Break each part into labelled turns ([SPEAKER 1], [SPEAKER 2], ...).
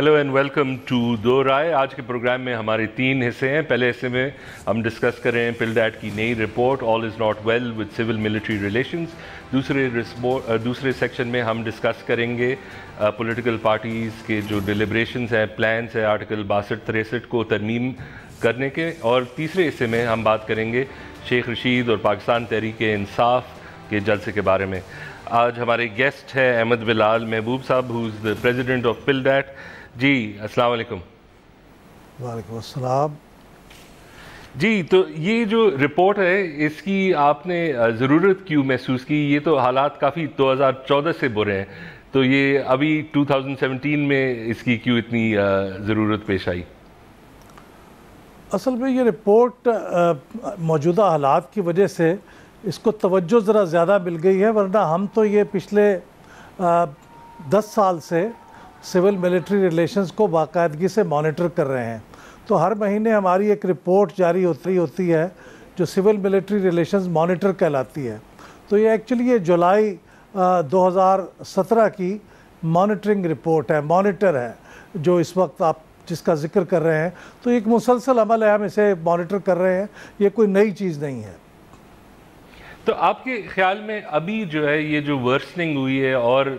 [SPEAKER 1] Hello and welcome to Do राय। आज के programme में हमारे तीन हिस्से हैं। पहले हिस्से में हम डिस्कस करें पिल्डैट की नई report all is not well with civil military relations. दूसरे सेक्शन में हम डिस्कस करेंगे पॉलिटिकल पार्टीज़ के जो डिलिब्रेशंस हैं, प्लान्स हैं आर्टिकल 62-63 को तरमीम करने के। और तीसरे हिस्से में हम बात करेंगे शेख रशीद और पाकिस्तान तहरीक इंसाफ के जलसे के बारे में। आज हमारे गेस्ट हैं अहमद बिलाल महबूब साहब, who is the president of PILDAT. जी अस्सलाम वालेकुम।
[SPEAKER 2] वालेकुम अस्सलाम।
[SPEAKER 1] जी, तो ये जो रिपोर्ट है इसकी आपने ज़रूरत क्यों महसूस की? ये तो हालात काफ़ी 2014 से बुरे हैं, तो ये अभी 2017 में इसकी क्यों इतनी ज़रूरत पेश आई?
[SPEAKER 2] असल में ये रिपोर्ट मौजूदा हालात की वजह से इसको तवज्जो ज़रा ज़्यादा मिल गई है, वरना हम तो ये पिछले 10 साल से सिविल मिलिट्री रिलेशंस को बाकायदगी से मॉनिटर कर रहे हैं। तो हर महीने हमारी एक रिपोर्ट जारी होती है जो सिविल मिलिट्री रिलेशंस मॉनिटर कहलाती है। तो ये एक्चुअली ये जुलाई 2017 की मॉनिटरिंग रिपोर्ट है, मॉनिटर है जो इस वक्त आप जिसका जिक्र कर रहे हैं। तो एक मुसलसल अमल है, हम इसे मॉनिटर कर रहे हैं, ये कोई नई चीज़ नहीं है।
[SPEAKER 1] तो आपके ख्याल में अभी जो है ये जो वर्सनिंग हुई है और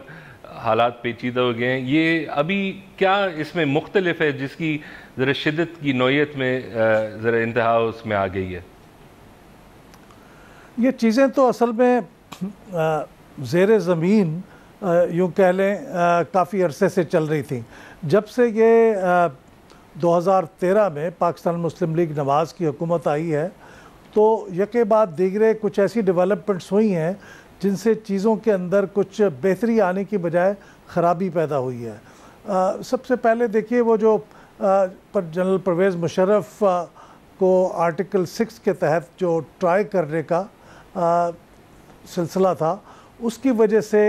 [SPEAKER 1] हालात पेचीदा हो गए हैं, ये अभी क्या इसमें मुख्तलिफ है जिसकी ज़रा शिद्दत की नौयत में ज़रा इंतहा उसमें आ गई है?
[SPEAKER 2] ये चीज़ें तो असल में ज़ेर ज़मीन यूँ कह लें काफ़ी अरसे से चल रही थी। जब से ये 2013 में पाकिस्तान मुस्लिम लीग नवाज़ की हुकूमत आई है, तो यके बाद दीगरे कुछ ऐसी डेवलपमेंट्स हुई हैं जिनसे चीज़ों के अंदर कुछ बेहतरी आने की बजाय ख़राबी पैदा हुई है। सबसे पहले देखिए वो जो जनरल परवेज़ मुशर्रफ को आर्टिकल 6 के तहत जो ट्राई करने का सिलसिला था, उसकी वजह से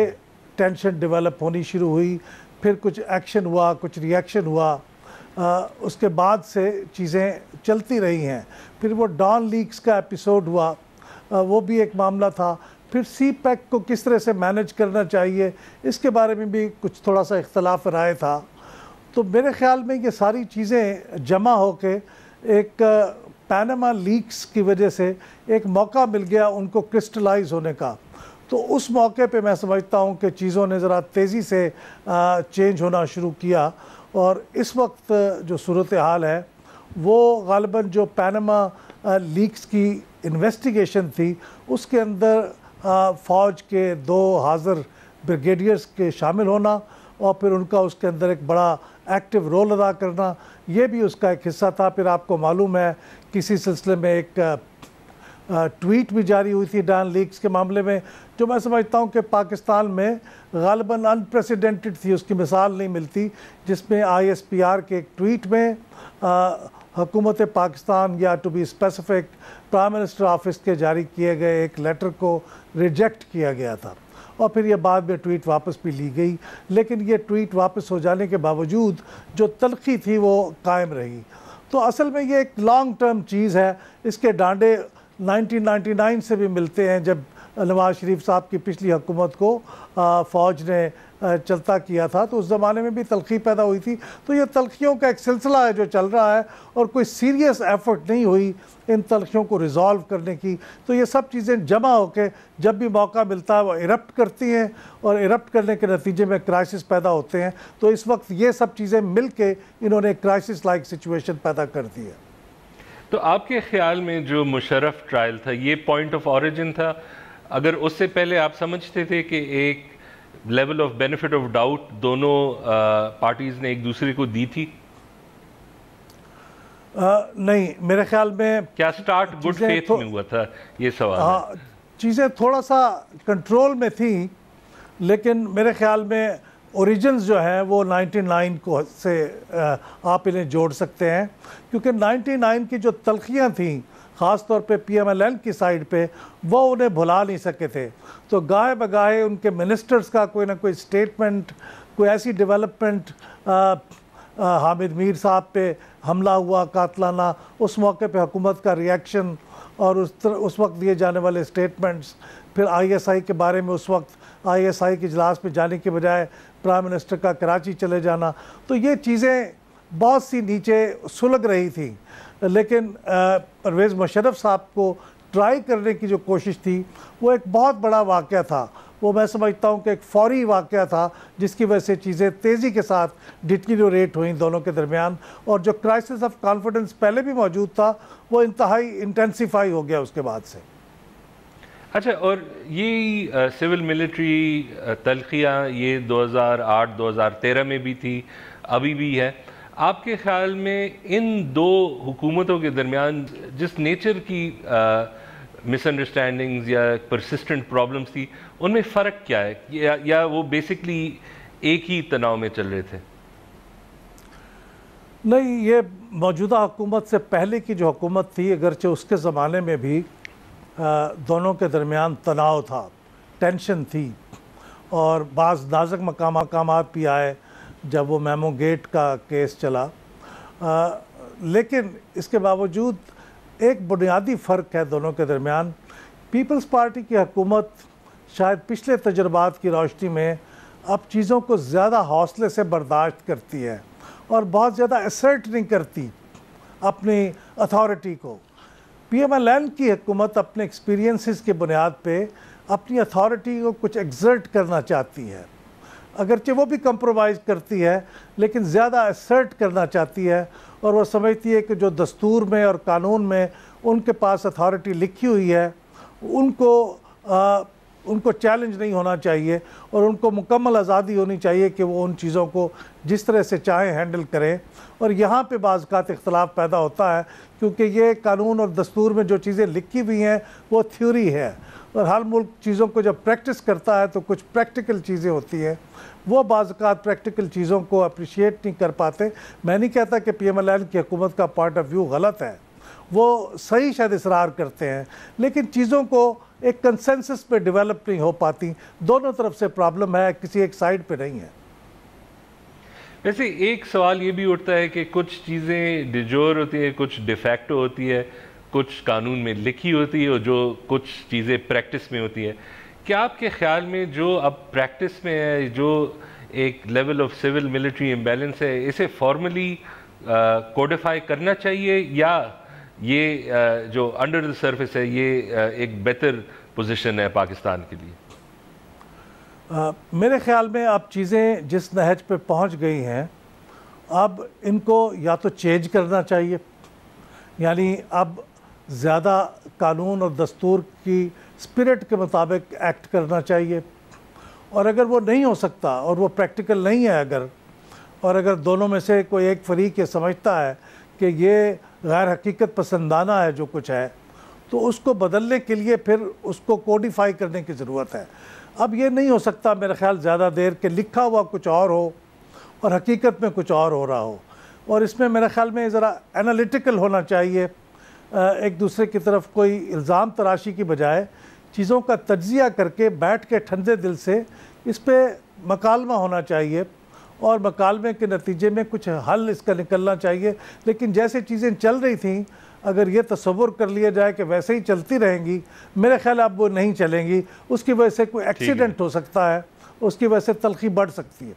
[SPEAKER 2] टेंशन डेवलप होनी शुरू हुई। फिर कुछ एक्शन हुआ, कुछ रिएक्शन हुआ, उसके बाद से चीज़ें चलती रही हैं। फिर वो डॉन लीक्स का एपिसोड हुआ, वो भी एक मामला था। फिर सी पैक को किस तरह से मैनेज करना चाहिए, इसके बारे में भी कुछ थोड़ा सा इख्तलाफ राय था। तो मेरे ख़्याल में ये सारी चीज़ें जमा होके एक पैनामा लीक्स की वजह से एक मौका मिल गया उनको क्रिस्टलाइज होने का। तो उस मौके पे मैं समझता हूँ कि चीज़ों ने ज़रा तेज़ी से चेंज होना शुरू किया। और इस वक्त जो सूरत हाल है वो ग़ालिबन जो पैनामा लीक्स की इन्वेस्टिगेशन थी, उसके अंदर फ़ौज के 2 हाज़िर ब्रिगेडियर्स के शामिल होना और फिर उनका उसके अंदर एक बड़ा एक्टिव रोल अदा करना, ये भी उसका एक हिस्सा था। फिर आपको मालूम है किसी सिलसिले में एक ट्वीट भी जारी हुई थी डॉन लीक्स के मामले में, जो मैं समझता हूँ कि पाकिस्तान में ग़ालिबन अनप्रेसिडेंटेड थी, उसकी मिसाल नहीं मिलती, जिसमें ISPR के एक ट्वीट में हुकूमत पाकिस्तान या to be specific prime minister office के जारी किए गए एक लेटर को रिजेक्ट किया गया था। और फिर ये बाद में ट्वीट वापस भी ली गई, लेकिन ये ट्वीट वापस हो जाने के बावजूद जो तलखी थी वो कायम रही। तो असल में ये एक लॉन्ग टर्म चीज़ है। इसके डांडे 1999 से भी मिलते हैं, जब नवाज़ शरीफ साहब की पिछली हुकूमत को फ़ौज ने चलता किया था, तो उस ज़माने में भी तलखी पैदा हुई थी। तो ये तलखियों का एक सिलसिला है जो चल रहा है और कोई सीरियस एफर्ट नहीं हुई इन तलखियों को रिज़ॉल्व करने की। तो ये सब चीज़ें जमा होकर जब भी मौका मिलता है वो इरप्ट करती हैं और इरप्ट करने के नतीजे में क्राइसिस पैदा होते हैं। तो इस वक्त ये सब चीज़ें मिल के इन्होंने क्राइसिस लाइक सिचुएशन पैदा कर दी है।
[SPEAKER 1] तो आपके ख्याल में जो मुशर्रफ ट्रायल था ये पॉइंट ऑफ ऑरिजिन था? अगर उससे पहले आप समझते थे कि एक level of benefit of doubt दोनों पार्टीज़ ने एक दूसरे को दी थी?
[SPEAKER 2] नहीं, मेरे ख्याल में
[SPEAKER 1] क्या स्टार्ट गुड फेथ में हुआ था, ये सवाल है।
[SPEAKER 2] चीज़ें थोड़ा सा कंट्रोल में थी, लेकिन मेरे ख्याल में ओरिजिन्स जो हैं वो 99 को से आप इन्हें जोड़ सकते हैं, क्योंकि 99 की जो तलखियाँ थीं ख़ास तौर पे PMLN की साइड पे, वो उन्हें भुला नहीं सके थे। तो गाहे बगाहे उनके मिनिस्टर्स का कोई ना कोई स्टेटमेंट, कोई ऐसी डेवलपमेंट हामिद मीर साहब पे हमला हुआ कातलाना, उस मौके पे हुकूमत का रिएक्शन और उस वक्त दिए जाने वाले स्टेटमेंट्स, फिर आईएसआई के बारे में उस वक्त आईएसआई के इजलास पे जाने के बजाय प्राइम मिनिस्टर का कराची चले जाना, तो ये चीज़ें बहुत सी नीचे सुलग रही थी। लेकिन परवेज़ मुशर्रफ साहब को ट्राई करने की जो कोशिश थी वो एक बहुत बड़ा वाक़या था। वो मैं समझता हूँ कि एक फौरी वाक़या था जिसकी वजह से चीज़ें तेज़ी के साथ डिटीरियोरेट हुई दोनों के दरमियान, और जो क्राइसिस ऑफ कॉन्फिडेंस पहले भी मौजूद था वो इंतहाई इंटेंसिफाई हो गया उसके बाद से।
[SPEAKER 1] अच्छा, और ये सिविल मिलिट्री तल्खियाँ ये 2008-2013 में भी थी, अभी भी है। आपके ख्याल में इन दो हुकूमतों के दरमियान जिस नेचर की मिसअंडरस्टैंडिंग्स या परसिस्टेंट प्रॉब्लम्स थी, उनमें फ़र्क क्या है, या वो बेसिकली एक ही तनाव में चल रहे थे?
[SPEAKER 2] नहीं, ये मौजूदा हुकूमत से पहले की जो हुकूमत थी, अगरचे उसके ज़माने में भी दोनों के दरमियान तनाव था, टेंशन थी, और बाज़ नाजुक मकामात भी आए जब वो मेमो गेट का केस चला। लेकिन इसके बावजूद एक बुनियादी फ़र्क है दोनों के दरमियान। पीपल्स पार्टी की हुकूमत शायद पिछले तजुर्बात की रोशनी में अब चीज़ों को ज़्यादा हौसले से बर्दाश्त करती है और बहुत ज़्यादा असर्ट नहीं करती अपनी अथॉरिटी को। PMLN की हुकूमत अपने एक्सपीरियंसेस के बुनियाद पे अपनी अथॉरिटी को कुछ एग्जर्ट करना चाहती है, अगरचे वो भी कंप्रोमाइज़ करती है लेकिन ज़्यादा असर्ट करना चाहती है, और वो समझती है कि जो दस्तूर में और कानून में उनके पास अथॉरिटी लिखी हुई है उनको चैलेंज नहीं होना चाहिए, और उनको मुकम्मल आज़ादी होनी चाहिए कि वो उन चीज़ों को जिस तरह से चाहें हैंडल करें। और यहाँ पे बाज़-औक़ात इख्तलाफ पैदा होता है क्योंकि ये कानून और दस्तूर में जो चीज़ें लिखी हुई हैं वो थ्योरी है, और हर मुल्क चीज़ों को जब प्रैक्टिस करता है तो कुछ प्रैक्टिकल चीज़ें होती हैं, वो बाज़-औक़ात प्रैक्टिकल चीज़ों को अप्रिशिएट नहीं कर पाते। मैं नहीं कहता कि PMLN की हुकूमत का पॉइंट ऑफ व्यू गलत है, वो सही शायद इसरार करते हैं, लेकिन चीज़ों को एक कंसेंसस पे डेवलप नहीं हो पाती। दोनों तरफ से प्रॉब्लम है, किसी एक साइड पे नहीं है।
[SPEAKER 1] वैसे एक सवाल ये भी उठता है कि कुछ चीज़ें डिजोर होती है, कुछ डिफैक्टो होती है, कुछ कानून में लिखी होती है और जो कुछ चीज़ें प्रैक्टिस में होती है। क्या आपके ख्याल में जो अब प्रैक्टिस में है, जो एक level of civil military imbalance है, इसे फॉर्मली कोडिफाई करना चाहिए, या ये जो अंडर द सरफेस है ये एक बेहतर पोजीशन है पाकिस्तान के लिए?
[SPEAKER 2] मेरे ख्याल में अब चीज़ें जिस नहज पे पहुंच गई हैं, अब इनको या तो चेंज करना चाहिए, यानी अब ज़्यादा कानून और दस्तूर की स्पिरिट के मुताबिक एक्ट करना चाहिए, और अगर वो नहीं हो सकता और वो प्रैक्टिकल नहीं है और अगर दोनों में से कोई एक फरीक ये समझता है कि ये गैर हकीकत पसंदाना है जो कुछ है, तो उसको बदलने के लिए फिर उसको कोडिफाई करने की ज़रूरत है। अब ये नहीं हो सकता मेरा ख्याल ज़्यादा देर के लिखा हुआ कुछ और हो और हकीकत में कुछ और हो रहा हो, और इसमें मेरे ख्याल में ज़रा एनालिटिकल होना चाहिए। एक दूसरे की तरफ कोई इल्ज़ाम तराशी की बजाय चीज़ों का तज्ज़िया करके बैठ के ठंडे दिल से इस पर मकालमा होना चाहिए, और मकालमे के नतीजे में कुछ हल इसका निकलना चाहिए। लेकिन जैसे चीज़ें चल रही थी, अगर ये तसव्वुर कर लिया जाए कि वैसे ही चलती रहेंगी, मेरे ख्याल अब वो नहीं चलेंगी। उसकी वजह से कोई एक्सीडेंट हो सकता है, उसकी वजह से तलखी बढ़ सकती है।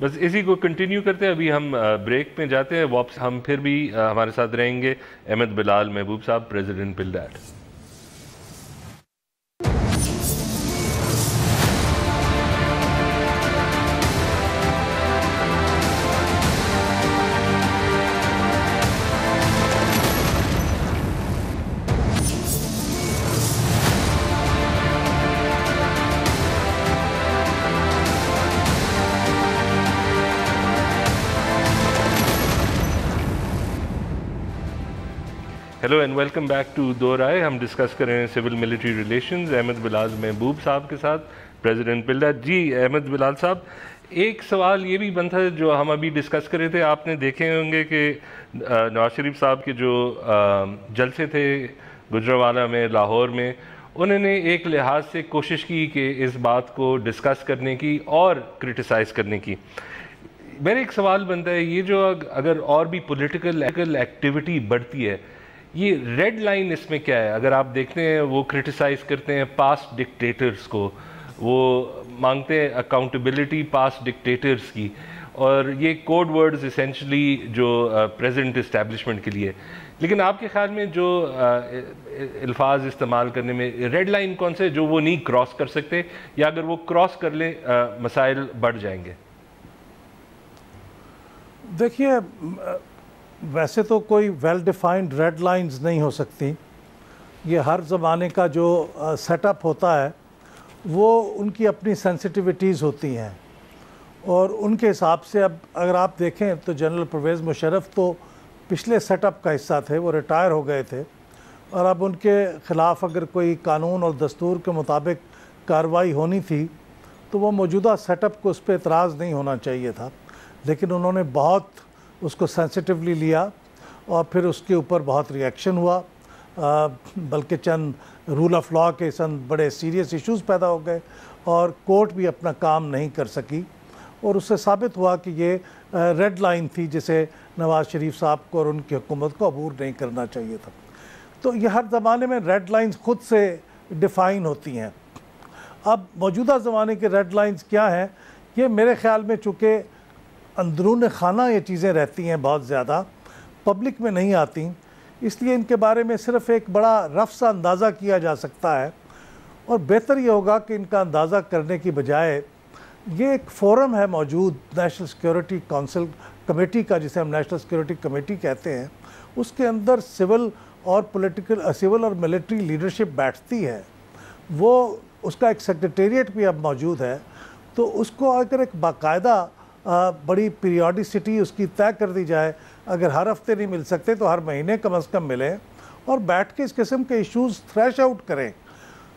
[SPEAKER 1] बस इसी को कंटिन्यू करते हैं, अभी हम ब्रेक में जाते हैं, वापस हम फिर भी हमारे साथ रहेंगे अहमद बिलाल महबूब साहब, president PILDAT. Hello and welcome back to Do Raaye. हम डिस्कस कर रहे हैं civil military relations Ahmed Bilal Mehboob साहब के साथ, प्रेसिडेंट पिल्डैट। जी अहमद बिलाल साहब, एक सवाल ये भी बनता है जो हम अभी डिस्कस कर रहे थे, आपने देखे होंगे कि नवाज शरीफ साहब के जो जलसे थे गुजरांवाला में, लाहौर में, उन्होंने एक लिहाज से कोशिश की कि इस बात को डिस्कस करने की और क्रिटिसाइज़ करने की। मेरा एक सवाल बनता है, ये जो अगर और भी पॉलिटिकल एक्टिविटी बढ़ती है, ये रेड लाइन इसमें क्या है? अगर आप देखते हैं वो क्रिटिसाइज करते हैं पास्ट डिक्टेटर्स को, वो मांगते हैं अकाउंटेबिलिटी पास्ट डिक्टेटर्स की, और ये कोड वर्ड्स इसेंशली जो प्रेजेंट इस्टेब्लिशमेंट के लिए। लेकिन आपके ख्याल में जो अल्फाज इस्तेमाल करने में रेड लाइन कौन से जो वो नहीं क्रॉस कर सकते, या अगर वो क्रॉस कर लें मसाइल बढ़ जाएंगे?
[SPEAKER 2] देखिए, वैसे तो कोई वेल डिफाइंड रेड लाइंस नहीं हो सकती। ये हर ज़माने का जो सेटअप होता है वो उनकी अपनी सेंसिटिविटीज़ होती हैं, और उनके हिसाब से अब अगर आप देखें तो जनरल परवेज़ मुशर्रफ तो पिछले सेटअप का हिस्सा थे, वो रिटायर हो गए थे, और अब उनके ख़िलाफ़ अगर कोई कानून और दस्तूर के मुताबिक कार्रवाई होनी थी तो वो मौजूदा सेटअप को उस पर एतराज़ नहीं होना चाहिए था। लेकिन उन्होंने बहुत उसको सेंसिटिवली लिया और फिर उसके ऊपर बहुत रिएक्शन हुआ, बल्कि चंद रूल ऑफ लॉ के संग बड़े सीरियस इश्यूज़ पैदा हो गए, और कोर्ट भी अपना काम नहीं कर सकी, और उससे साबित हुआ कि ये रेड लाइन थी जिसे नवाज़ शरीफ साहब को और उनकी हुकूमत को अबूर नहीं करना चाहिए था। तो ये हर ज़माने में रेड लाइंस खुद से डिफ़ाइन होती हैं। अब मौजूदा ज़माने के रेड लाइंस क्या हैं, ये मेरे ख़्याल में चूँकि अंदरून खाना ये चीज़ें रहती हैं, बहुत ज़्यादा पब्लिक में नहीं आती, इसलिए इनके बारे में सिर्फ़ एक बड़ा रफ सा अंदाज़ा किया जा सकता है। और बेहतर ये होगा कि इनका अंदाज़ा करने की बजाय ये एक फ़ोरम है मौजूद नेशनल सिक्योरिटी काउंसिल कमेटी का, जिसे हम नेशनल सिक्योरिटी कमेटी कहते हैं, उसके अंदर सिविल और मिलिट्री लीडरशिप बैठती है। वो उसका एक सेक्रेटेरिएट भी अब मौजूद है, तो उसको अगर एक बाकायदा बड़ी पीरियडिसिटी उसकी तय कर दी जाए, अगर हर हफ्ते नहीं मिल सकते तो हर महीने कम से कम मिलें, और बैठ के इस किस्म के इश्यूज़ थ्रैश आउट करें।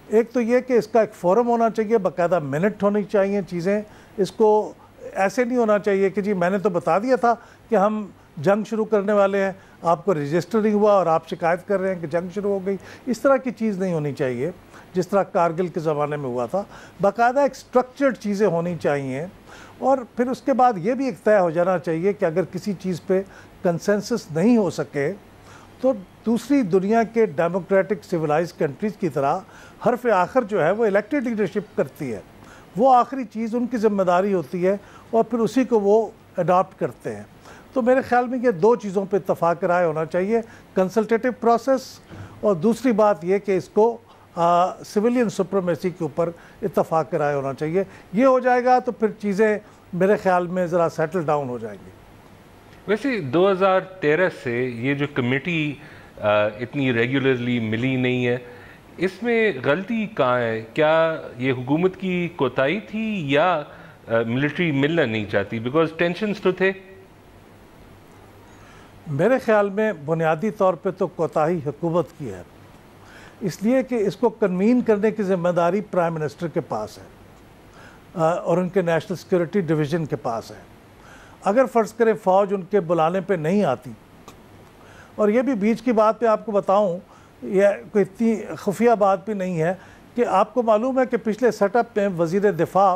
[SPEAKER 2] एक तो ये कि इसका एक फ़ोरम होना चाहिए, बाकायदा मिनट होनी चाहिए चीज़ें, इसको ऐसे नहीं होना चाहिए कि जी मैंने तो बता दिया था कि हम जंग शुरू करने वाले हैं, आपको रजिस्टर नहीं हुआ और आप शिकायत कर रहे हैं कि जंग शुरू हो गई। इस तरह की चीज़ नहीं होनी चाहिए जिस तरह कारगिल के ज़माने में हुआ था। बाकायदा एक स्ट्रक्चर्ड चीज़ें होनी चाहिए, और फिर उसके बाद ये भी एक तय हो जाना चाहिए कि अगर किसी चीज़ पे कंसेंसस नहीं हो सके तो दूसरी दुनिया के डेमोक्रेटिक सिविलाइज्ड कंट्रीज़ की तरह हरफ आखिर जो है वो इलेक्टेड लीडरशिप करती है, वो आखिरी चीज़ उनकी ज़िम्मेदारी होती है, और फिर उसी को वो अडॉप्ट करते हैं। तो मेरे ख्याल में ये दो चीज़ों पे इत्तफाक राय होना चाहिए, कंसल्टेटिव प्रोसेस, और दूसरी बात ये कि इसको सिविलियन सुप्रीमेसी के ऊपर इत्तफाक राय होना चाहिए। ये हो जाएगा तो फिर चीज़ें मेरे ख्याल में ज़रा सेटल डाउन हो जाएंगी।
[SPEAKER 1] वैसे 2013 से ये जो कमेटी इतनी रेगुलरली मिली नहीं है, इसमें गलती कहाँ है? क्या ये हुकूमत की कोताही थी या मिलिट्री मिलना नहीं चाहती? बिकॉज टेंशन्स तो थे।
[SPEAKER 2] मेरे ख्याल में बुनियादी तौर पे तो कोताही हुकूमत की है, इसलिए कि इसको कन्वीन करने की ज़िम्मेदारी प्राइम मिनिस्टर के पास है और उनके नेशनल सिक्योरिटी डिवीज़न के पास है। अगर फ़र्ज़ करें फ़ौज उनके बुलाने पे नहीं आती, और ये भी बीच की बात पे आपको बताऊं, यह कोई इतनी खुफिया बात भी नहीं है कि आपको मालूम है कि पिछले सेटअप में वज़ीर दिफा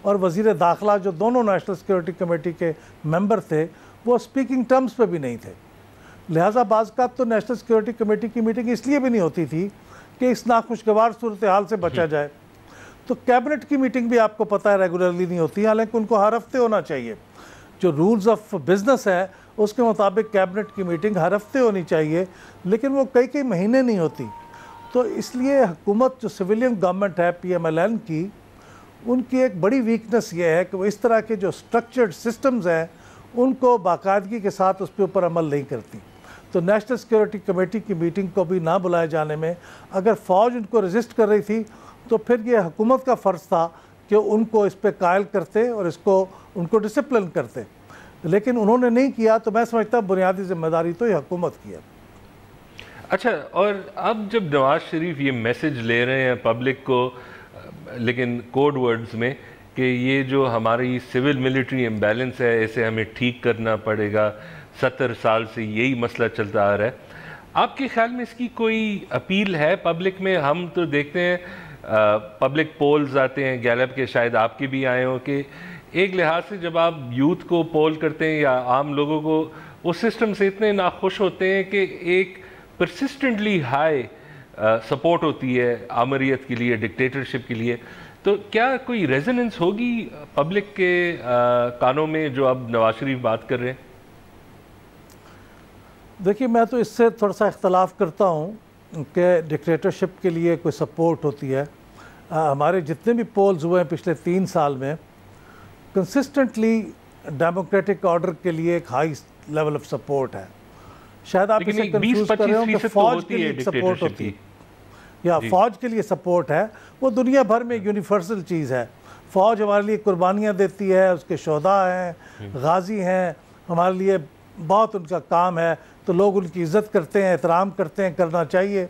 [SPEAKER 2] और वज़ीर दाखिला, जो दोनों नेशनल सिक्योरिटी कमेटी के मेंबर थे, वो स्पीकिंग टर्म्स पे भी नहीं थे। लिहाजा बाज़ का तो नेशनल सिक्योरिटी कमेटी की मीटिंग इसलिए भी नहीं होती थी कि इस नाखुशगवार सूरत हाल से बचा जाए। तो कैबिनेट की मीटिंग भी आपको पता है रेगुलरली नहीं होती, हालांकि उनको हर हफ्ते होना चाहिए। जो रूल्स ऑफ बिज़नेस है उसके मुताबिक कैबिनेट की मीटिंग हर हफ्ते होनी चाहिए, लेकिन वो कई कई महीने नहीं होती। तो इसलिए हुकूमत जो सिविलियन गवर्नमेंट है PMLN की, उनकी एक बड़ी वीकनेस ये है कि वो इस तरह के जो स्ट्रक्चर्ड सिस्टम्स हैं उनको बाकायदगी के साथ उस पर ऊपर अमल नहीं करती। तो नेशनल सिक्योरिटी कमेटी की मीटिंग को भी ना बुलाए जाने में अगर फ़ौज उनको रजिस्ट कर रही थी तो फिर ये हुकूमत का फ़र्ज़ था कि उनको इस पर कायल करते और इसको उनको डिसिप्लिन करते, लेकिन उन्होंने नहीं किया। तो मैं समझता बुनियादी जिम्मेदारी तो ये हुकूमत की है।
[SPEAKER 1] अच्छा, और अब जब नवाज़ शरीफ ये मैसेज ले रहे हैं पब्लिक को, लेकिन कोड वर्ड्स में, कि ये जो हमारी सिविल मिलिट्री इम्बैलेंस है इसे हमें ठीक करना पड़ेगा, 70 साल से यही मसला चलता आ रहा है, आपके ख्याल में इसकी कोई अपील है पब्लिक में? हम तो देखते हैं पब्लिक पोल्स आते हैं, गैलप के, शायद आपके भी आए हो, कि एक लिहाज से जब आप यूथ को पोल करते हैं या आम लोगों को, वो सिस्टम से इतने नाखुश होते हैं कि एक परसिस्टेंटली हाई सपोर्ट होती है आमरीत के लिए, डिक्टेटरशिप के लिए। तो क्या कोई रेजोनेंस होगी पब्लिक के कानों में जो अब नवाज शरीफ बात कर रहे हैं?
[SPEAKER 2] देखिए, मैं तो इससे थोड़ा सा इख्तलाफ करता हूँ कि डिक्टेटरशिप के लिए कोई सपोर्ट होती है। हमारे जितने भी पोल्स हुए हैं पिछले 3 साल में, कंसिस्टेंटली डेमोक्रेटिक ऑर्डर के लिए एक हाई लेवल ऑफ सपोर्ट है। शायद आप इसे कंफ्यूज कर रहे हो कि फौज के लिए सपोर्ट होती है या फौज के लिए सपोर्ट है। वो दुनिया भर में यूनिवर्सल चीज़ है। फौज हमारे लिए कुर्बानियाँ देती है, उसके शोधा हैं, गाजी हैं, हमारे लिए बहुत उनका काम है, तो लोग उनकी इज़्ज़त करते हैं, एहतराम करते हैं, करना चाहिए।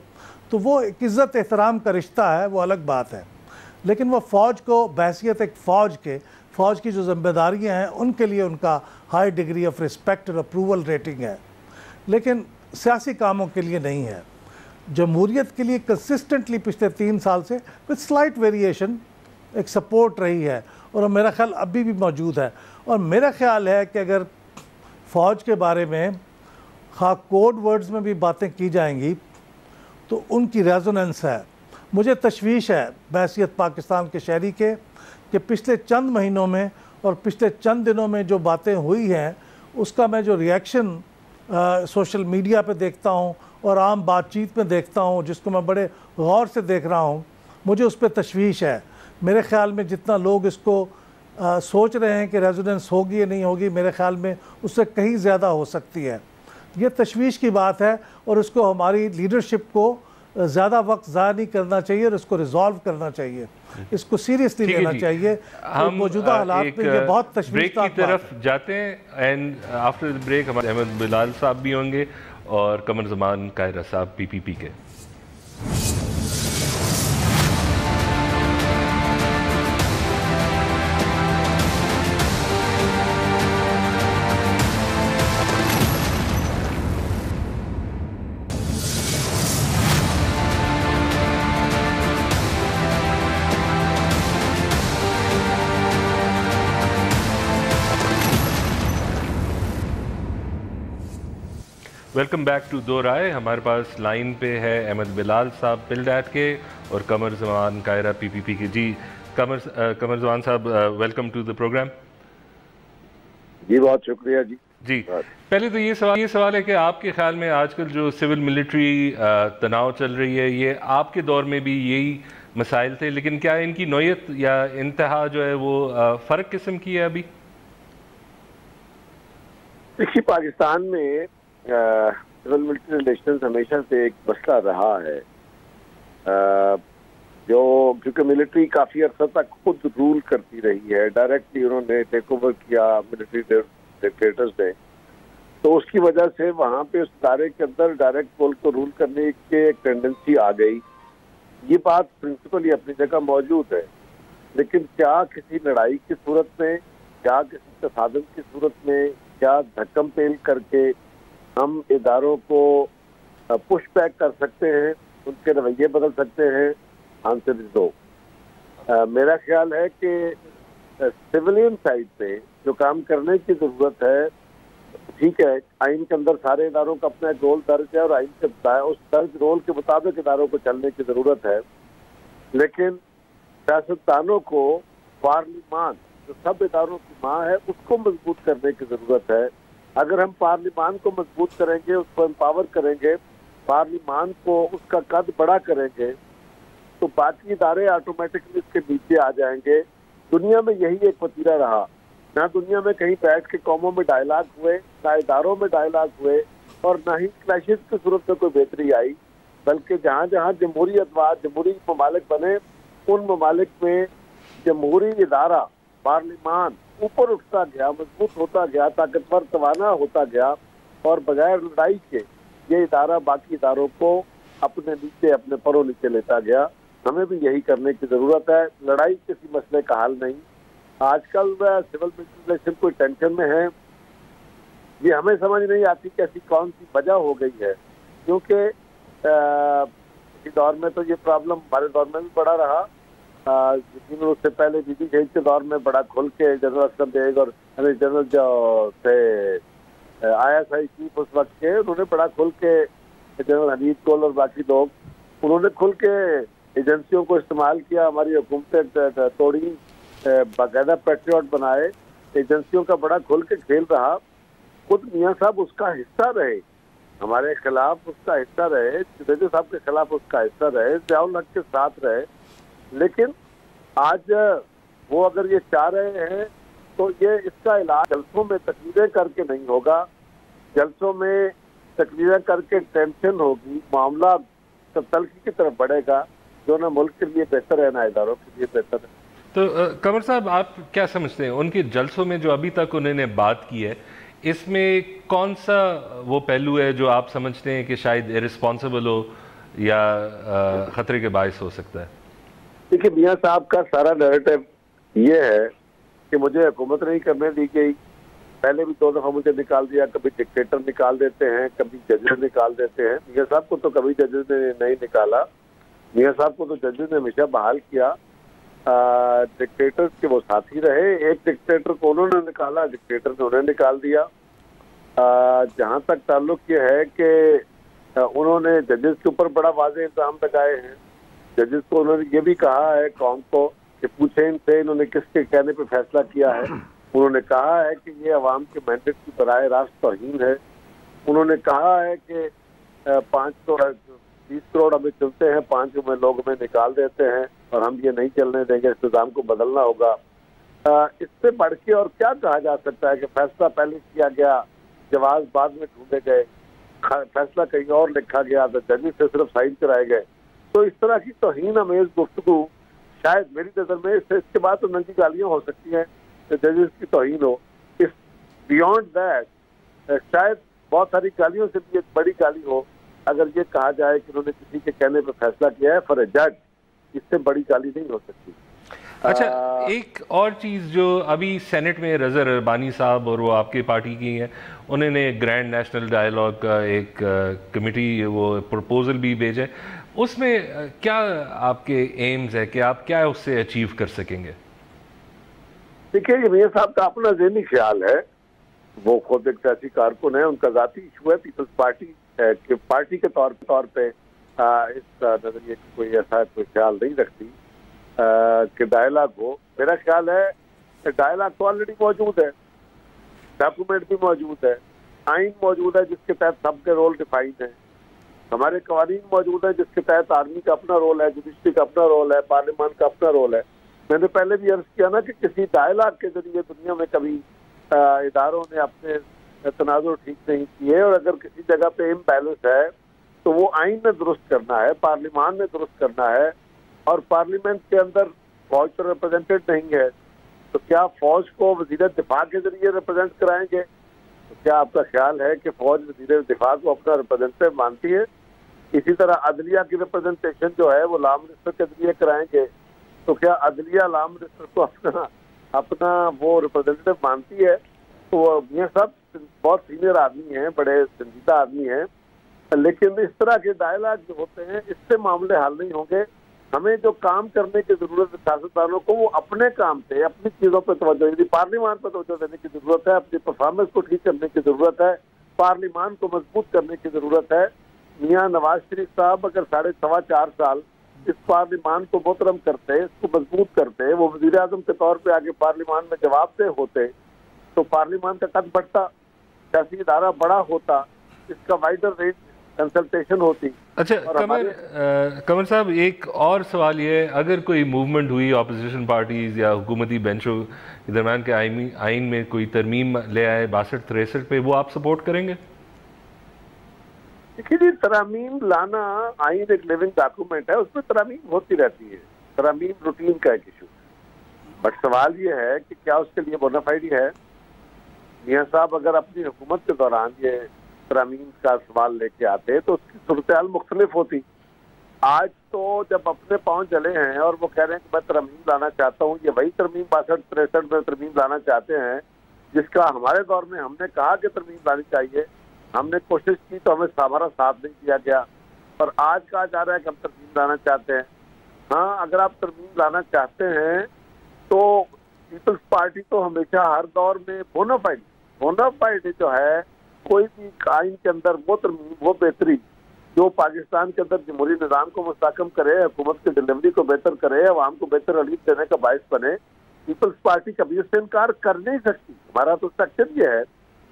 [SPEAKER 2] तो वो एक इज़्ज़त एहतराम का रिश्ता है, वो अलग बात है। लेकिन वो फ़ौज को बहैसियत एक फ़ौज की जो जिम्मेदारियाँ हैं उनके लिए उनका हाई डिग्री ऑफ रिस्पेक्ट और अप्रूवल रेटिंग है, लेकिन सियासी कामों के लिए नहीं है। जमहूरियत के लिए कंसिस्टेंटली पिछले 3 साल से कुछ स्लाइट वेरिएशन एक सपोर्ट रही है और मेरा ख्याल अभी भी मौजूद है। और मेरा ख्याल है कि अगर फ़ौज के बारे में हाँ कोड वर्ड्स में भी बातें की जाएंगी तो उनकी रेजोनेंस है। मुझे तशवीश है बहैसियत पाकिस्तान के शहरी के कि पिछले चंद महीनों में और पिछले चंद दिनों में जो बातें हुई हैं उसका मैं जो रिएक्शन सोशल मीडिया पे देखता हूँ और आम बातचीत में देखता हूँ, जिसको मैं बड़े गौर से देख रहा हूँ, मुझे उस पर तशवीश है। मेरे ख़्याल में जितना लोग इसको सोच रहे हैं कि रेजोनेंस होगी या नहीं होगी, मेरे ख़्याल में उससे कहीं ज़्यादा हो सकती है। ये तशवीश की बात है और इसको हमारी लीडरशिप को ज़्यादा वक्त ज़ाया नहीं करना चाहिए और इसको रिजॉल्व करना चाहिए, इसको सीरियसली लेना चाहिए। हम मौजूदा हालात में ये बहुत तशवीश
[SPEAKER 1] की तरफ जाते हैं एंड आफ्टर द ब्रेक हमारे अहमद बिलाल साहब भी होंगे और कमर ज़मान कायरा साहब PPP के। वेलकम बैक टू दो राय। हमारे पास लाइन पे है अहमद बिलाल साहब पिल्डैट के और कमर ज़मान कायरा PPP के। जी कमर ज़मान साहब, वेलकम टू द प्रोग्राम।
[SPEAKER 3] जी बहुत शुक्रिया जी।
[SPEAKER 1] पहले तो ये सवाल है कि आपके ख्याल में आजकल जो सिविल मिलिट्री तनाव चल रही है, ये आपके दौर में भी यही मसाइल थे, लेकिन क्या इनकी नौयत या इंतहा जो है वो फ़र्क किस्म की है अभी?
[SPEAKER 3] देखिए, पाकिस्तान में सिविल मिलिट्री रिलेशंस हमेशा से एक मसला रहा है, जो क्योंकि मिलिट्री काफ़ी अर्सा तक खुद रूल करती रही है। डायरेक्टली उन्होंने टेक ओवर किया मिलिट्री डिक्टेटर्स ने, तो उसकी वजह से वहाँ पे उस इदारे के अंदर डायरेक्ट मुल्क को रूल करने की एक टेंडेंसी आ गई। ये बात प्रिंसिपली अपनी जगह मौजूद है, लेकिन क्या किसी लड़ाई की सूरत में, क्या किसी तसादम की सूरत में, क्या धक्कम पेल करके हम इदारों को पुश बैक कर सकते हैं, उनके रवैये बदल सकते हैं? Answer is no. मेरा ख्याल है कि सिविलियन साइड पे जो काम करने की ज़रूरत है, ठीक है, आइन के अंदर सारे इदारों का अपना एक रोल दर्ज है और आइन के उस दर्ज रोल के मुताबिक इदारों को चलने की ज़रूरत है, लेकिन सियासतदानों को पार्लिमान जो सब इदारों की माँ है उसको मजबूत करने की ज़रूरत है। अगर हम पार्लिमान को मजबूत करेंगे, उसको एम्पावर करेंगे, पार्लिमान को उसका कद बड़ा करेंगे, तो बाकी इदारे ऑटोमेटिकली इसके नीचे आ जाएंगे। दुनिया में यही एक वतीरा रहा, ना दुनिया में कहीं बैठ के कौमों में डायलॉग हुए, ना इदारों में डायलॉग हुए, और ना ही क्लैशेस की सूरत में कोई बेहतरी आई, बल्कि जहाँ जहाँ जमहूरी ममालिक बने, उन ममालिक में जमहूरी इदारा पार्लिमान ऊपर उठता गया, मजबूत होता गया, ताकतवर तवाना होता गया, और बगैर लड़ाई के ये इदारा बाकी इदारों को अपने नीचे, अपने परों नीचे लेता गया। हमें भी यही करने की ज़रूरत है। लड़ाई किसी मसले का हल नहीं। आजकल सिविल मिलिट्री कोई टेंशन में है, ये हमें समझ नहीं आती कि ऐसी कौन सी वजह हो गई है, क्योंकि इस दौर में तो ये प्रॉब्लम हमारे दौर में भी बड़ा रहा, लेकिन उससे पहले बीबी जहीद के दौर में बड़ा खुल के जनरल असलम बेग और जनरल जो थे ISI चीफ उस वक्त के, उन्होंने बड़ा खुल के, जनरल हमीद कोल और बाकी लोग, उन्होंने खुल के एजेंसियों को इस्तेमाल किया, हमारी हुकूमतें तोड़ी, बाकायदा पेट्रियट बनाए, एजेंसियों का बड़ा खुल के खेल रहा। खुद मियाँ साहब उसका हिस्सा रहे, हमारे खिलाफ उसका हिस्सा रहे, जुनेजो साहब के खिलाफ उसका हिस्सा रहे, ज़ियाउल हक के साथ रहे। लेकिन आज वो अगर ये चाह रहे हैं तो ये इसका इलाज जलसों में तकरीरें करके नहीं होगा। जलसों में तकरीरें करके टेंशन होगी, मामला तल्खी की तरफ बढ़ेगा, जो ना मुल्क के लिए बेहतर है ना इदारों के लिए बेहतर है।
[SPEAKER 1] तो कमर साहब, आप क्या समझते हैं उनके जलसों में जो अभी तक उन्होंने बात की है, इसमें कौन सा वो पहलू है जो आप समझते हैं कि शायद इररिस्पॉन्सिबल हो या खतरे के बायस हो सकता है?
[SPEAKER 3] देखिए, मियाँ साहब का सारा नैरेटिव ये है कि मुझे हुकूमत नहीं करने दी गई। पहले भी 2 दफा मुझे निकाल दिया, कभी डिक्टेटर निकाल देते हैं, कभी जजेस निकाल देते हैं। मियाँ साहब को तो कभी जजेस ने नहीं निकाला, मियाँ साहब को तो जजेस ने हमेशा बहाल किया। डिक्टेटर के वो साथी रहे, एक डिक्टेटर को उन्होंने निकाला, डिक्टेटर ने उन्हें निकाल दिया। जहाँ तक ताल्लुक ये है कि उन्होंने जजेस के ऊपर बड़ा वाज़ेह इल्ज़ाम लगाए हैं। जजेस को उन्होंने ये भी कहा है कौम को कि पूछे इनसे इन्होंने किसके कहने पे फैसला किया है। उन्होंने कहा है कि ये अवाम के मैंडेट की बराह रास्त तौहीन है। उन्होंने कहा है कि 20 करोड़ हमें चुनते हैं, 5 में लोग हमें निकाल देते हैं और हम ये नहीं चलने देंगे, इस निज़ाम को बदलना होगा। इससे बढ़ के और क्या कहा जा सकता है कि फैसला पहले किया गया, जवाब बाद में ढूंढे गए, फैसला कहीं और लिखा गया, तो जजेस से सिर्फ साइन कराए गए। तो इस तरह की तौहीन अमेज गुफ्तगू शायद मेरी नज़र में इसके बाद तो नंगी गालियाँ हो सकती हैं, जजेस की तौहीन हो। इस बियॉन्ड दैट शायद बहुत सारी गालियों से भी एक बड़ी गाली हो अगर ये कहा जाए कि उन्होंने किसी के कहने पर फैसला किया है फॉर ए जज, इससे बड़ी गाली नहीं हो सकती।
[SPEAKER 1] अच्छा, एक और चीज़ जो अभी सेनेट में रज़ा रब्बानी साहब और वो आपकी पार्टी की हैं, उन्होंने ग्रैंड नेशनल डायलॉग का एक कमेटी वो प्रपोजल भी भेजा है, उसमें क्या आपके एम्स है कि आप क्या उससे अचीव कर सकेंगे?
[SPEAKER 3] देखिए, ये मियाँ साहब का अपना ज़हनी ख्याल है, वो खुद एक सियासी कारकुन है, उनका ज़ाती इशू है। पीपल्स पार्टी के तौर पे इस नजरिए की कोई ऐसा कोई ख्याल नहीं रखती कि डायलॉग हो। मेरा ख्याल है कि डायलॉग तो ऑलरेडी मौजूद है, डॉक्यूमेंट भी मौजूद है, आइन मौजूद है जिसके तहत सबके रोल डिफाइंड है, हमारे कवानीन मौजूद है जिसके तहत आर्मी का अपना रोल है, जुडिशरी का अपना रोल है, पार्लियामेंट का अपना रोल है। मैंने पहले भी अर्ज किया ना कि किसी डायलॉग के जरिए दुनिया में कभी इदारों ने अपने तनाजुर ठीक नहीं किए, और अगर किसी जगह पे इम्बैलेंस है तो वो आइन ने दुरुस्त करना है, पार्लियामान ने दुरुस्त करना है। और पार्लियामेंट के अंदर फौज तो रिप्रेजेंटेड नहीं है, तो क्या फौज को वज़ीर दिफा के जरिए रिप्रेजेंट कराएंगे? तो क्या आपका ख्याल है कि फौज वज़ीर दिफा को अपना रिप्रेजेंटेटिव मानती है? इसी तरह अदलिया की रिप्रेजेंटेशन जो है वो लॉ मिनिस्टर के जरिए कराएंगे, तो क्या अदलिया लॉ मिनिस्टर को अपना वो रिप्रेजेंटेटिव मानती है? तो मियाँ साहब बहुत सीनियर आदमी हैं, बड़े संजीदा आदमी हैं, लेकिन इस तरह के डायलॉग जो होते हैं इससे मामले हल नहीं होंगे। हमें जो काम करने की जरूरत है सियासतदानों को, वो अपने काम पे, अपनी चीजों पे तवज्जो, यदि पार्लियामान पर तवज्जो देने की जरूरत है, अपनी परफॉर्मेंस को ठीक करने की जरूरत है, पार्लियामान को मजबूत करने की जरूरत है। मियाँ नवाज शरीफ साहब अगर 4.5 साल इस पार्लियामान को मोहतरम करते, इसको मजबूत करते, वो वजीर आजम के तौर पे आगे पार्लियामान में जवाबदेह होते, तो पार्लियामान का कद बढ़ता, सियासी इदारा बड़ा होता, इसका वाइडर रेंज कंसल्टेशन होती।
[SPEAKER 1] अच्छा कमर साहब, एक और सवाल ये है, अगर कोई मूवमेंट हुई अपोजिशन पार्टीज या हुकूमती बेंचों के दरमियान के आइन में कोई तरमीम ले आए 62-63 पे, वो आप सपोर्ट करेंगे?
[SPEAKER 3] देखिए जी, तरामीम लाना, आइन एक लिविंग डॉक्यूमेंट है, उसमें तरामीम होती रहती है, तरामीम रूटीन का एक इशू। बट सवाल ये है कि क्या उसके लिए बोनाफाइड है? मियाँ साहब अगर अपनी हुकूमत के दौरान ये तरामीम का सवाल लेके आते तो उसकी सूरत हाल मुख्तलिफ होती। आज तो जब अपने पाँव जले हैं और वो कह रहे हैं कि मैं तरमीम लाना चाहता हूँ, ये वही तरमीम 62-63 में तरमीम लाना चाहते हैं जिसका हमारे दौर में हमने कहा कि तरमीम लानी चाहिए, हमने कोशिश की तो हमें हमारा साथ नहीं दिया गया, और आज कहा जा रहा है कि हम तरमीम लाना चाहते हैं। हाँ, अगर आप तरमीम लाना चाहते हैं तो पीपल्स पार्टी तो हमेशा हर दौर में बोनाफाइड जो है, कोई भी आइन के अंदर वो तरमीम, वो बेहतरी जो पाकिस्तान के अंदर जमहूरी निज़ाम को मुस्तहकम करे, हुकूमत की डिलीवरी को बेहतर करे, अवाम को बेहतर रिलीफ देने का बायस बने, पीपल्स पार्टी कभी उससे इनकार कर नहीं सकती। हमारा तो स्ट्रक्चर ये है,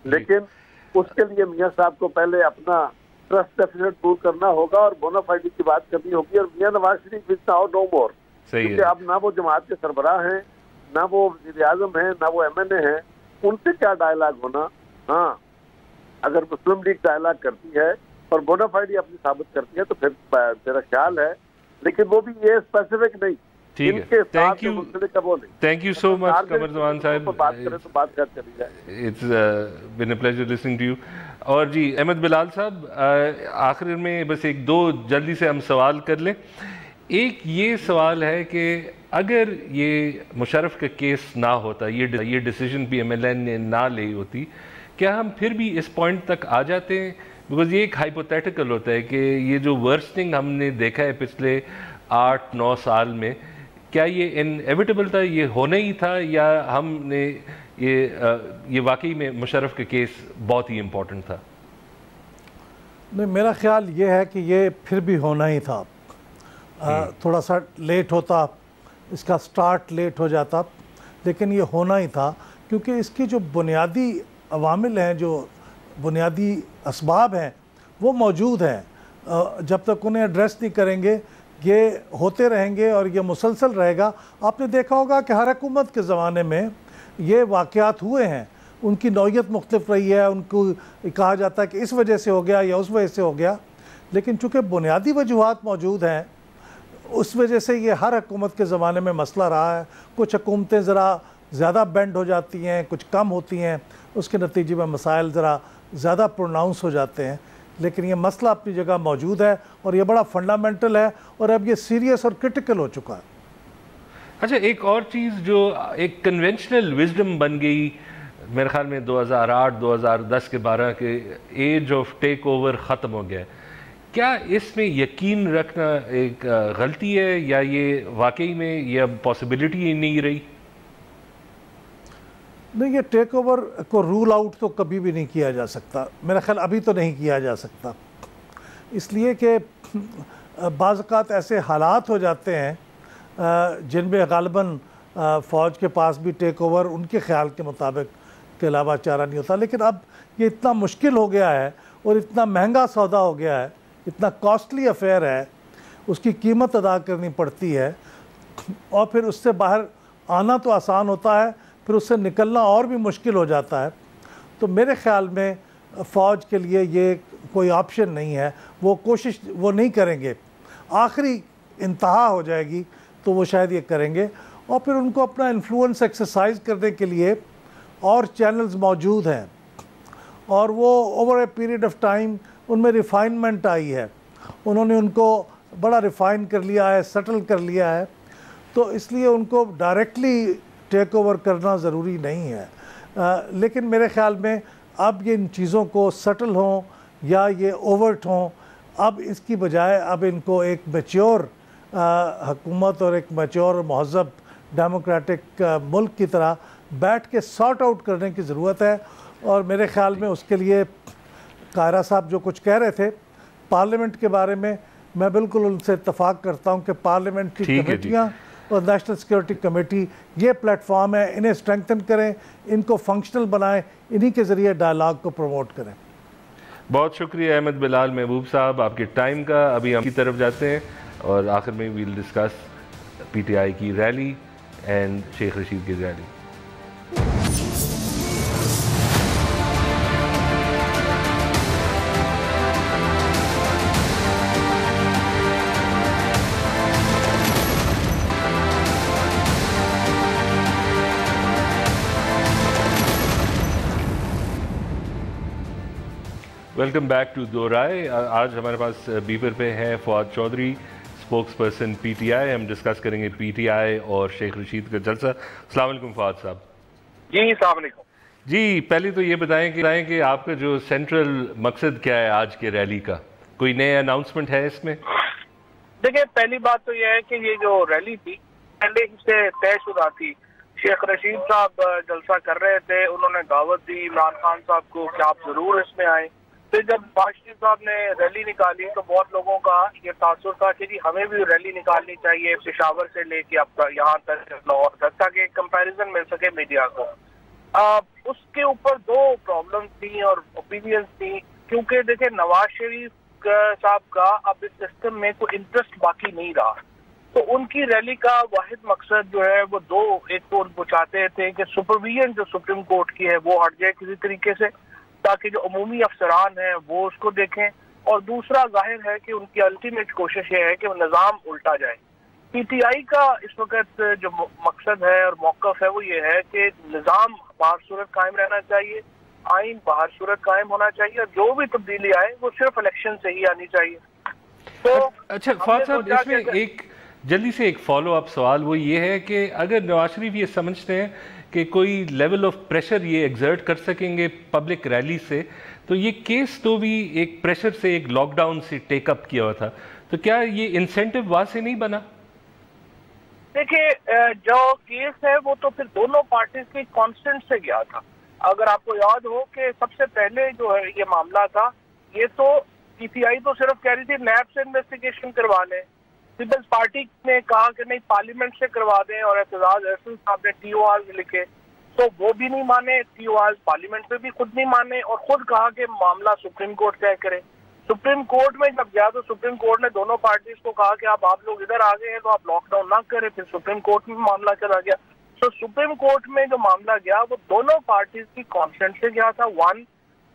[SPEAKER 3] लेकिन उसके लिए मियाँ साहब को पहले अपना ट्रस्ट डेफिनेट प्रूव करना होगा और बोनाफाइडी की बात करनी होगी। और मियाँ Nawaz Sharif is now no मोर, क्योंकि अब ना वो जमात के सरबराह हैं, ना वो वज़ीर आज़म हैं, ना वो MNA हैं, उनसे क्या डायलॉग होना। हाँ, अगर मुस्लिम लीग डायलॉग करती है और बोनाफाइडी अपनी साबित करती है तो फिर मेरा ख्याल है, लेकिन वो भी ये स्पेसिफिक नहीं।
[SPEAKER 1] ठीक है, thank you so much Qamaruzzaman साहब,
[SPEAKER 3] बात करें तो बात कर चली जाए।
[SPEAKER 1] It's been a pleasure listening to you. और जी अहमद बिलाल साहब, आखिर में बस एक दो जल्दी से हम सवाल कर लें। एक ये सवाल है कि अगर ये मुशर्रफ का केस ना होता, ये डिसीजन PMLN ने ना ली होती, क्या हम फिर भी इस पॉइंट तक आ जाते हैं? बिकॉज ये एक हाइपोथेटिकल होता है कि ये जो वर्स्टिंग हमने देखा है पिछले 8-9 साल में, क्या ये इनएविटेबल था, ये होना ही था, या हमने ये वाकई में मुशर्रफ का केस बहुत ही इम्पोर्टेंट था?
[SPEAKER 2] नहीं, मेरा ख्याल ये है कि ये फिर भी होना ही था। थोड़ा सा लेट होता, इसका स्टार्ट लेट हो जाता, लेकिन ये होना ही था, क्योंकि इसकी जो बुनियादी अवामिल हैं, जो बुनियादी असबाब हैं, वो मौजूद हैं। जब तक उन्हें एड्रेस नहीं करेंगे ये होते रहेंगे और ये मुसलसल रहेगा। आपने देखा होगा कि हर हुकूमत के ज़माने में ये वाक़यात हुए हैं, उनकी नौइयत मुख्तलिफ रही है, उनको कहा जाता है कि इस वजह से हो गया या उस वजह से हो गया, लेकिन चूँकि बुनियादी वजूहात मौजूद हैं, उस वजह से ये हर हुकूमत के ज़माने में मसला रहा है। कुछ हुकूमतें ज़रा ज़्यादा बेंड हो जाती हैं, कुछ कम होती हैं, उसके नतीजे में मसाइल ज़रा ज़्यादा प्रोनाउंस हो जाते हैं, लेकिन ये मसला अपनी जगह मौजूद है और ये बड़ा फंडामेंटल है और अब ये सीरियस और क्रिटिकल हो चुका है।
[SPEAKER 1] अच्छा, एक और चीज़ जो एक कन्वेंशनल विजडम बन गई मेरे ख्याल में 2008-2010 के 12 के एज ऑफ टेक ओवर ख़त्म हो गया, क्या इसमें यकीन रखना एक गलती है, या ये वाकई में ये अब पॉसिबिलिटी ही नहीं रही?
[SPEAKER 2] नहीं, ये टेक ओवर को रूल आउट तो कभी भी नहीं किया जा सकता, मेरा ख्याल अभी तो नहीं किया जा सकता, इसलिए कि बाज़ औक़ात ऐसे हालात हो जाते हैं जिनमें ग़ालिबन फ़ौज के पास भी टेक ओवर उनके ख्याल के मुताबिक के अलावा चारा नहीं होता। लेकिन अब ये इतना मुश्किल हो गया है और इतना महंगा सौदा हो गया है, इतना कॉस्टली अफेयर है, उसकी कीमत अदा करनी पड़ती है, और फिर उससे बाहर आना तो आसान होता है, फिर उससे निकलना और भी मुश्किल हो जाता है। तो मेरे ख़्याल में फ़ौज के लिए ये कोई ऑप्शन नहीं है, वो कोशिश वो नहीं करेंगे, आखिरी इंतहा हो जाएगी तो वो शायद ये करेंगे, और फिर उनको अपना इन्फ्लुएंस एक्सरसाइज करने के लिए और चैनल्स मौजूद हैं, और वो over a period of time उनमें रिफ़ाइनमेंट आई है, उन्होंने उनको बड़ा रिफ़ाइन कर लिया है, सेटल कर लिया है, तो इसलिए उनको डायरेक्टली टेक ओवर करना ज़रूरी नहीं है। लेकिन मेरे ख़्याल में अब ये इन चीज़ों को सेटल हों या ये ओवर्ट हों, अब इसकी बजाय अब इनको एक मैच्योर हुकूमत और एक मैच्योर और महज़ब डेमोक्रेटिक मुल्क की तरह बैठ के सॉर्ट आउट करने की ज़रूरत है। और मेरे ख़्याल में उसके लिए कायरा साहब जो कुछ कह रहे थे पार्लियामेंट के बारे में, मैं बिल्कुल उनसे इत्तफाक करता हूँ कि पार्लियामेंट्री कमेटियाँ और नेशनल सिक्योरिटी कमेटी ये प्लेटफॉर्म है, इन्हें स्ट्रेंथन करें, इनको फंक्शनल बनाएं, इन्हीं के ज़रिए डायलॉग को प्रमोट करें।
[SPEAKER 1] बहुत शुक्रिया अहमद बिलाल महबूब साहब आपके टाइम का। अभी हम की तरफ जाते हैं और आखिर में वील डिस्कस PTI की रैली एंड शेख रशीद की rally. Welcome back to Do राय। आज हमारे पास बीपर पे है Fawad Chaudhry, spokesperson PTI। हम डिस्कस करेंगे PTI और शेख रशीद का जलसा। अस्सलाम वालेकुम फवाद साहब।
[SPEAKER 4] जी अस्सलाम वालेकुम।
[SPEAKER 1] जी, पहले तो ये बताएं कि आपका जो सेंट्रल मकसद क्या है आज के रैली का, कोई नए अनाउंसमेंट है इसमें?
[SPEAKER 4] देखिए, पहली बात तो यह है कि ये जो रैली थी पहले ही से तयशुदा थी। शेख रशीद साहब जलसा कर रहे थे, उन्होंने दावत दी इमरान खान साहब को कि आप जरूर इसमें आए। फिर जब नवाज शरीफ साहब ने रैली निकाली तो बहुत लोगों का ये तासुर था कि जी हमें भी रैली निकालनी चाहिए पेशावर से लेके अब यहाँ तक लाहौर तक, ताकि एक कंपैरिजन मिल सके मीडिया को। उसके ऊपर दो प्रॉब्लम थी और ओपिनियंस थी, क्योंकि देखिए नवाज शरीफ साहब का अब इस सिस्टम में कोई इंटरेस्ट बाकी नहीं रहा, तो उनकी रैली का वाहिद मकसद जो है वो दो, एक तो उनको चाहते थे कि सुपरविजन जो सुप्रीम कोर्ट की है वो हट जाए किसी तरीके से, ताकि जो अमूमी अफसरान हैं वो उसको देखें, और दूसरा जाहिर है कि उनकी अल्टीमेट कोशिश ये है कि वो निज़ाम उल्टा जाए। पीटीआई का इस वक्त जो मकसद है और मौक़िफ़ है वो ये है कि निज़ाम बाहर सूरत कायम रहना चाहिए, आइन बाहर सूरत कायम होना चाहिए, और जो भी तब्दीली आए वो सिर्फ इलेक्शन से ही आनी चाहिए। तो
[SPEAKER 1] अच्छा फवाद साहब, इसमें एक जल्दी से एक फॉलो अप सवाल वो ये है कि अगर नवाज शरीफ ये समझते हैं कि कोई लेवल ऑफ प्रेशर ये एग्जर्ट कर सकेंगे पब्लिक रैली से, तो ये केस तो भी एक प्रेशर से, एक लॉकडाउन से टेकअप किया हुआ था, तो क्या ये इंसेंटिव वहां से नहीं बना?
[SPEAKER 4] देखिए, जो केस है वो तो फिर दोनों पार्टीज की कॉन्स्टेंट से गया था। अगर आपको याद हो कि सबसे पहले जो है ये मामला था, ये तो पीटीआई तो सिर्फ कह रही थी नैब से इन्वेस्टिगेशन करवा लें, पीपल्स पार्टी ने कहा कि नहीं पार्लियामेंट से करवा दें, और एतजाज अहसन साहब ने टीओआर लिखे तो वो भी नहीं माने, टीओआर पार्लियामेंट में भी खुद नहीं माने, और खुद कहा कि मामला सुप्रीम कोर्ट तय करे। सुप्रीम कोर्ट में जब गया तो सुप्रीम कोर्ट ने दोनों पार्टीज को कहा कि आप लोग इधर आ गए हैं तो आप लॉकडाउन ना करें, फिर सुप्रीम कोर्ट में मामला चला गया। तो सुप्रीम कोर्ट में जो मामला गया वो दोनों पार्टीज की कॉन्सेंट से गया था। वन,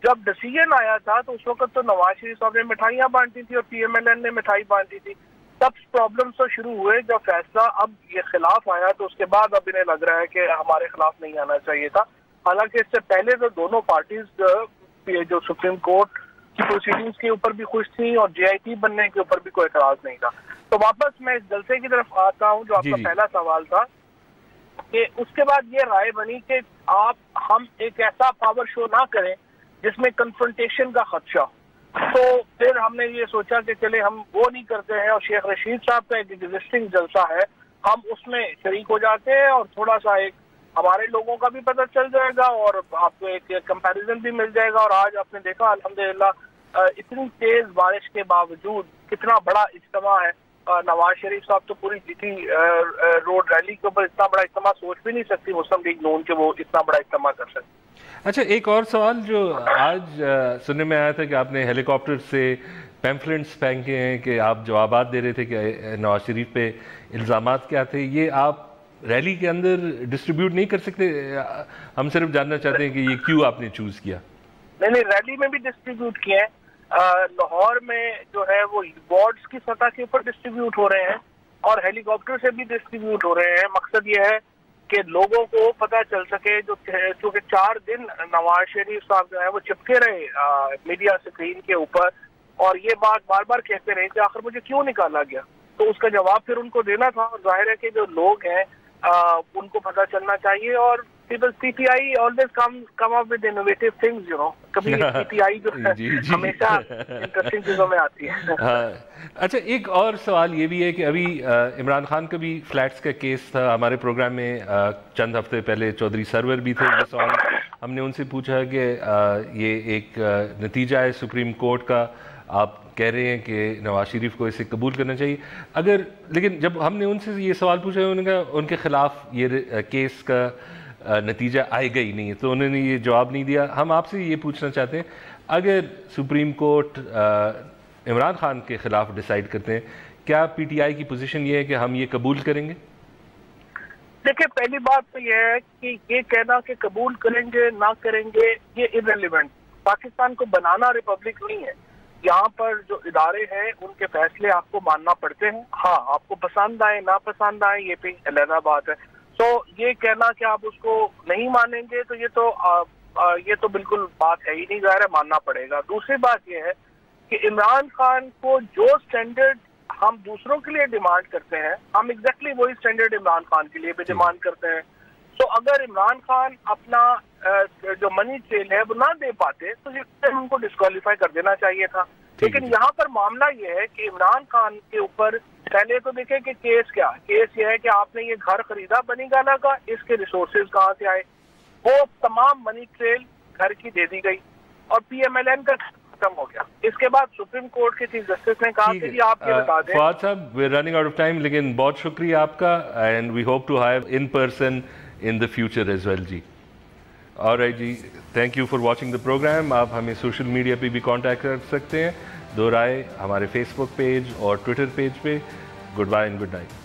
[SPEAKER 4] जब डिसीजन आया था तो उस वक्त तो नवाज शरीफ साहब ने मिठाइयाँ बांटी थी और पीएमएलएन ने मिठाई बांटी थी, तब प्रॉब्लम्स तो शुरू हुए। जब फैसला अब ये खिलाफ आया तो उसके बाद अब इन्हें लग रहा है कि हमारे खिलाफ नहीं आना चाहिए था, हालांकि इससे पहले तो दोनों पार्टीज जो सुप्रीम कोर्ट की प्रोसीडिंग्स के ऊपर भी खुश थी और जेआईटी बनने के ऊपर भी कोई एतराज नहीं था। तो वापस मैं इस जलसे की तरफ आता हूँ जो आपका पहला सवाल था, कि उसके बाद ये राय बनी कि हम एक ऐसा पावर शो ना करें जिसमें कन्फ्रंटेशन का खदशा। तो फिर हमने ये सोचा कि चले हम वो नहीं करते हैं, और शेख रशीद साहब का एक एग्जिस्टिंग जलसा है, हम उसमें शरीक हो जाते हैं और थोड़ा सा एक हमारे लोगों का भी पता चल जाएगा और आपको एक कंपैरिजन भी मिल जाएगा। और आज आपने देखा अल्हम्दुलिल्लाह इतनी तेज बारिश के बावजूद कितना बड़ा इज्तिमा है। नवाज शरीफ साहब तो पूरी जीटी रोड रैली के ऊपर इतना बड़ा इज्तिमा सोच भी नहीं सकती मुस्लिम लीग नून के वो इतना बड़ा इज्तिमा कर सकते।
[SPEAKER 1] अच्छा, एक और सवाल जो आज सुनने में आया था कि आपने हेलीकॉप्टर से पैम्फलेट्स फेंके हैं कि आप जवाबात दे रहे थे कि नवाज शरीफ पे इल्ज़ामात क्या थे, ये आप रैली के अंदर डिस्ट्रीब्यूट नहीं कर सकते? हम सिर्फ जानना चाहते हैं कि ये क्यों आपने चूज किया।
[SPEAKER 4] नहीं, रैली में भी डिस्ट्रीब्यूट किए हैं। लाहौर में जो है वो वार्ड्स की सतह के ऊपर डिस्ट्रीब्यूट हो रहे हैं और हेलीकॉप्टर से भी डिस्ट्रीब्यूट हो रहे हैं। मकसद ये है कि लोगों को पता चल सके, जो क्योंकि 4 दिन नवाज शरीफ साहब जो है वो चिपके रहे मीडिया स्क्रीन के ऊपर और ये बात बार बार कहते रहे कि आखिर मुझे क्यों निकाला गया, तो उसका जवाब फिर उनको देना था। और जाहिर है कि जो लोग हैं उनको पता चलना चाहिए। और PTI always come up with innovative things, you know, कभी पीटीआई जो है हमेशा इंटरेस्टिंग चीजों में आती है।
[SPEAKER 1] अच्छा, एक और सवाल ये भी है कि अभी इमरान खान का भी फ्लैट्स का केस था हमारे प्रोग्राम में चंद हफ्ते पहले, चौधरी सरवर भी थे। ये सवाल हमने उनसे पूछा कि ये एक नतीजा है सुप्रीम कोर्ट का, आप कह रहे हैं कि नवाज शरीफ को इसे कबूल करना चाहिए, अगर, लेकिन जब हमने उनसे ये सवाल पूछा उनके खिलाफ ये केस का नतीजा आएगा ही नहीं, तो उन्होंने ये जवाब नहीं दिया। हम आपसे ये पूछना चाहते हैं, अगर सुप्रीम कोर्ट इमरान खान के खिलाफ डिसाइड करते हैं, क्या पीटीआई की पोजीशन ये है कि हम ये कबूल करेंगे?
[SPEAKER 4] देखिए, पहली बात तो ये है कि ये कहना कि कबूल करेंगे ना करेंगे ये इररिलेवेंट। पाकिस्तान को बनाना रिपब्लिक नहीं है, यहाँ पर जो इदारे हैं उनके फैसले आपको मानना पड़ते हैं। हाँ, आपको पसंद आए ना पसंद आए ये भी अलग बात है। तो ये कहना कि आप उसको नहीं मानेंगे तो ये तो बिल्कुल बात है ही नहीं, ज़ाहिर है मानना पड़ेगा। दूसरी बात ये है कि इमरान खान को जो स्टैंडर्ड हम दूसरों के लिए डिमांड करते हैं, हम एग्जैक्टली वही स्टैंडर्ड इमरान खान के लिए भी डिमांड करते हैं। तो अगर इमरान खान अपना जो मनी ट्रेल है वो ना दे पाते तो उनको डिस्क्वालीफाई कर देना चाहिए था। लेकिन यहाँ पर मामला ये है कि इमरान खान के ऊपर पहले तो देखें कि केस क्या है। केस ये है कि आपने ये घर खरीदा बनीगाला का, इसके रिसोर्सेज कहाँ से आए, वो तमाम मनी ट्रेल घर की दे दी गई और PMLN का खत्म हो गया। इसके बाद सुप्रीम कोर्ट के चीफ जस्टिस ने कहा कि आप ये बता दें।
[SPEAKER 1] फवाद साहब, we are running out of time, लेकिन बहुत शुक्रिया आपका and we hope to have in person in the future as well जी। ऑलराइट जी, thank you for watching the program. आप हमें सोशल मीडिया पे भी कांटेक्ट कर सकते हैं, दो राय हमारे फेसबुक पेज और ट्विटर पेज पे। Good bye and good night.